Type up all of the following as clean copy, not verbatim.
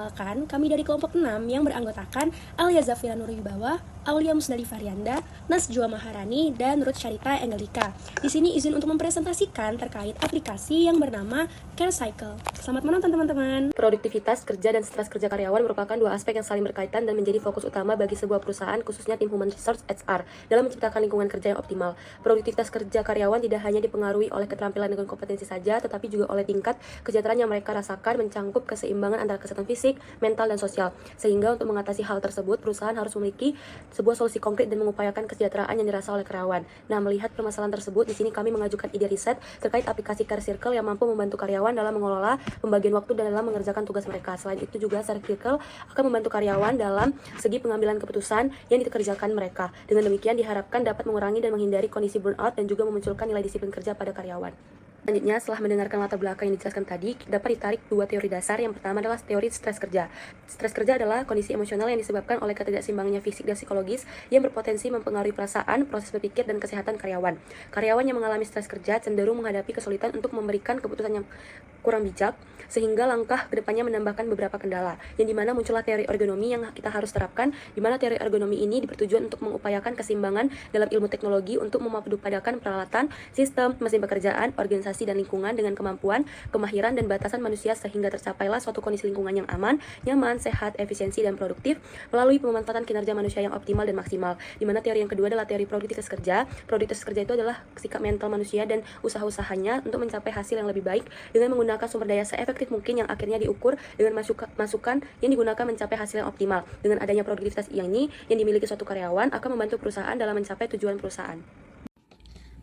Perkenalkan, kami dari kelompok 6 yang beranggotakan Alia Zafira Nurwibawa, Aulia Musdali Varianda, Nasjua Maharani, dan Ruth Syarita Engelika. Di sini izin untuk mempresentasikan terkait aplikasi yang bernama Care Cycle. Selamat menonton teman-teman. Produktivitas kerja dan stres kerja karyawan merupakan dua aspek yang saling berkaitan dan menjadi fokus utama bagi sebuah perusahaan, khususnya tim Human Resource HR, dalam menciptakan lingkungan kerja yang optimal. Produktivitas kerja karyawan tidak hanya dipengaruhi oleh keterampilan dan kompetensi saja, tetapi juga oleh tingkat kesejahteraan yang mereka rasakan, mencangkup keseimbangan antara kesehatan fisik, mental, dan sosial. Sehingga untuk mengatasi hal tersebut, perusahaan harus memiliki sebuah solusi konkret dan mengupayakan kesejahteraan yang dirasa oleh karyawan. Nah, melihat permasalahan tersebut, di sini kami mengajukan ide riset terkait aplikasi Care Circle yang mampu membantu karyawan dalam mengelola pembagian waktu dan dalam mengerjakan tugas mereka. Selain itu juga Care Circle akan membantu karyawan dalam segi pengambilan keputusan yang dikerjakan mereka. Dengan demikian diharapkan dapat mengurangi dan menghindari kondisi burnout dan juga memunculkan nilai disiplin kerja pada karyawan. Selanjutnya, setelah mendengarkan latar belakang yang dijelaskan tadi, dapat ditarik dua teori dasar. Yang pertama adalah teori stres kerja. Stres kerja adalah kondisi emosional yang disebabkan oleh ketidakseimbangannya fisik dan psikologis yang berpotensi mempengaruhi perasaan, proses berpikir, dan kesehatan karyawan. Karyawan yang mengalami stres kerja cenderung menghadapi kesulitan untuk memberikan keputusan yang kurang bijak, sehingga langkah kedepannya menambahkan beberapa kendala, yang dimana muncullah teori ergonomi yang kita harus terapkan, dimana teori ergonomi ini bertujuan untuk mengupayakan keseimbangan dalam ilmu teknologi untuk memadupadankan peralatan, sistem, mesin pekerjaan, organisasi, dan lingkungan dengan kemampuan, kemahiran, dan batasan manusia sehingga tercapailah suatu kondisi lingkungan yang aman, nyaman, sehat, efisiensi, dan produktif melalui pemanfaatan kinerja manusia yang optimal dan maksimal. Dimana teori yang kedua adalah teori produktivitas kerja. Produktivitas kerja itu adalah sikap mental manusia dan usaha-usahanya untuk mencapai hasil yang lebih baik dengan menggunakan sumber daya seefektif mungkin yang akhirnya diukur dengan masukan yang digunakan mencapai hasil yang optimal. Dengan adanya produktivitas ini yang dimiliki suatu karyawan akan membantu perusahaan dalam mencapai tujuan perusahaan.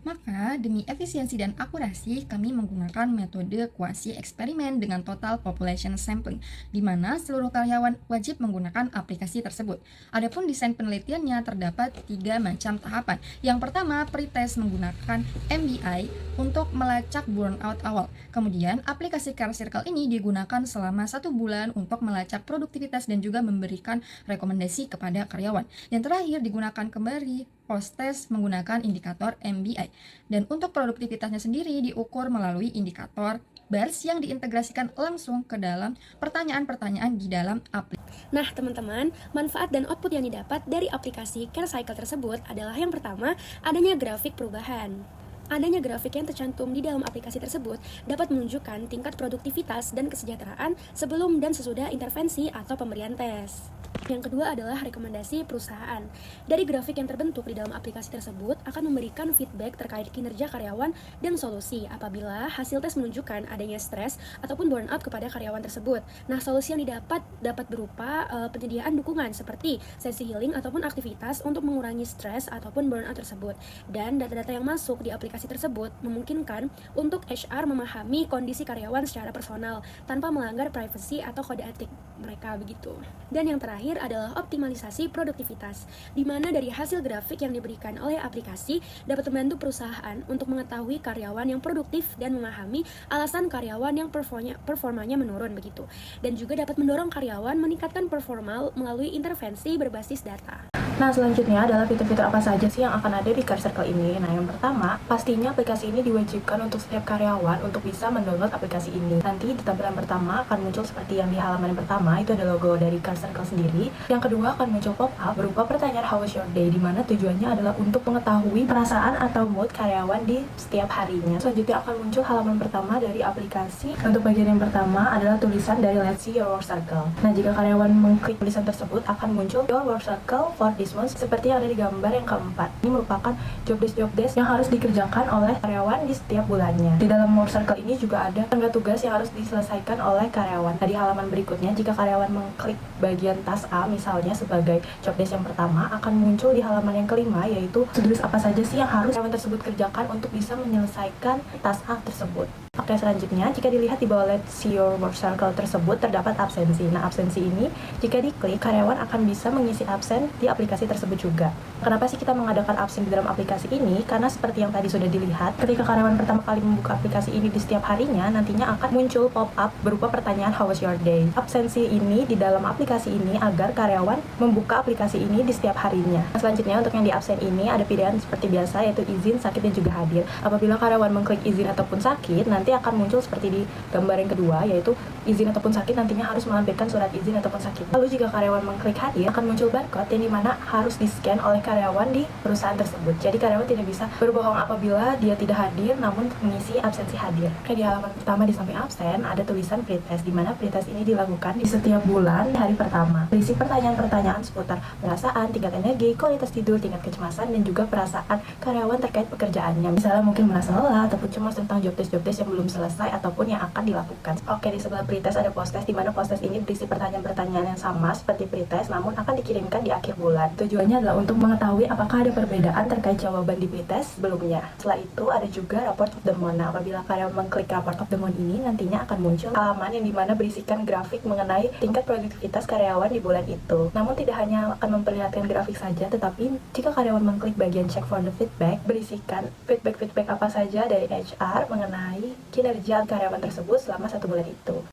Maka, demi efisiensi dan akurasi, kami menggunakan metode kuasi eksperimen dengan total population sampling, di mana seluruh karyawan wajib menggunakan aplikasi tersebut. Adapun desain penelitiannya terdapat 3 macam tahapan. Yang pertama, pretest menggunakan MBI untuk melacak burnout awal. Kemudian, aplikasi Care Circle ini digunakan selama 1 bulan untuk melacak produktivitas dan juga memberikan rekomendasi kepada karyawan. Yang terakhir, digunakan kembali post-test menggunakan indikator MBI. Dan untuk produktivitasnya sendiri diukur melalui indikator BARS yang diintegrasikan langsung ke dalam pertanyaan-pertanyaan di dalam aplikasi. Nah, teman-teman, manfaat dan output yang didapat dari aplikasi Care Cycle tersebut adalah yang pertama, adanya grafik perubahan. Adanya grafik yang tercantum di dalam aplikasi tersebut dapat menunjukkan tingkat produktivitas dan kesejahteraan sebelum dan sesudah intervensi atau pemberian tes. Yang kedua adalah rekomendasi perusahaan. Dari grafik yang terbentuk di dalam aplikasi tersebut akan memberikan feedback terkait kinerja karyawan dan solusi apabila hasil tes menunjukkan adanya stres ataupun burnout kepada karyawan tersebut. Nah, solusi yang dapat berupa penyediaan dukungan seperti sesi healing ataupun aktivitas untuk mengurangi stres ataupun burnout tersebut. Dan data-data yang masuk di aplikasi tersebut memungkinkan untuk HR memahami kondisi karyawan secara personal tanpa melanggar privasi atau kode etik mereka begitu. Dan yang terakhir adalah optimalisasi produktivitas, di mana dari hasil grafik yang diberikan oleh aplikasi dapat membantu perusahaan untuk mengetahui karyawan yang produktif dan memahami alasan karyawan yang performanya menurun begitu. Dan juga dapat mendorong karyawan meningkatkan performa melalui intervensi berbasis data. Nah, selanjutnya adalah fitur-fitur apa saja sih yang akan ada di Care Circle ini. Nah, yang pertama, pastinya aplikasi ini diwajibkan untuk setiap karyawan untuk bisa mendownload aplikasi ini. Nanti di tampilan pertama akan muncul seperti yang di halaman yang pertama, itu ada logo dari Care Circle sendiri. Yang kedua akan muncul pop-up berupa pertanyaan how was your day, di mana tujuannya adalah untuk mengetahui perasaan atau mood karyawan di setiap harinya. Selanjutnya akan muncul halaman pertama dari aplikasi. Untuk bagian yang pertama adalah tulisan dari Let's See Your Work Circle. Nah, jika karyawan mengklik tulisan tersebut akan muncul Your Work Circle for this month seperti yang ada di gambar yang keempat. Ini merupakan job desk yang harus dikerjakan oleh karyawan di setiap bulannya. Di dalam Work Circle ini juga ada tangga tugas yang harus diselesaikan oleh karyawan. Nah, di halaman berikutnya, jika karyawan mengklik bagian task A misalnya sebagai job desk yang pertama, akan muncul di halaman yang kelima, yaitu tulis apa saja sih yang harus karyawan tersebut kerjakan untuk bisa menyelesaikan task A tersebut. Oke, selanjutnya jika dilihat di bawah Let's See Your Work Circle tersebut terdapat absensi. Nah, absensi ini jika diklik, karyawan akan bisa mengisi absen di aplikasi tersebut juga. Kenapa sih kita mengadakan absen di dalam aplikasi ini? Karena seperti yang tadi sudah dilihat, ketika karyawan pertama kali membuka aplikasi ini di setiap harinya, nantinya akan muncul pop-up berupa pertanyaan how was your day. Absensi ini di dalam aplikasi ini agar karyawan membuka aplikasi ini di setiap harinya. Selanjutnya untuk yang di absen ini ada pilihan seperti biasa, yaitu izin, sakit, dan juga hadir. Apabila karyawan mengklik izin ataupun sakit, nanti nanti akan muncul seperti di gambar yang kedua, yaitu izin ataupun sakit nantinya harus melampirkan surat izin ataupun sakit. Lalu jika karyawan mengklik hadir, akan muncul barcode yang dimana harus di-scan oleh karyawan di perusahaan tersebut. Jadi karyawan tidak bisa berbohong apabila dia tidak hadir, namun mengisi absensi hadir. Oke, di halaman pertama di samping absen ada tulisan pretest, di mana pretest ini dilakukan di setiap bulan di hari pertama. Berisi pertanyaan-pertanyaan seputar perasaan, tingkat energi, kualitas tidur, tingkat kecemasan, dan juga perasaan karyawan terkait pekerjaannya. Misalnya mungkin merasa lelah ataupun cemas tentang job test yang belum selesai ataupun yang akan dilakukan. Oke, di sebelah pretest ada post test, di mana post test ini berisi pertanyaan-pertanyaan yang sama seperti pretest, namun akan dikirimkan di akhir bulan. Tujuannya adalah untuk mengetahui apakah ada perbedaan terkait jawaban di pretest sebelumnya. Setelah itu ada juga report of the month. Nah, apabila karyawan mengklik report of the month ini, nantinya akan muncul halaman yang dimana berisikan grafik mengenai tingkat produktivitas karyawan di bulan itu. Namun tidak hanya akan memperlihatkan grafik saja, tetapi jika karyawan mengklik bagian check for the feedback, berisikan feedback apa saja dari HR mengenai kinerja karyawan tersebut selama 1 bulan itu.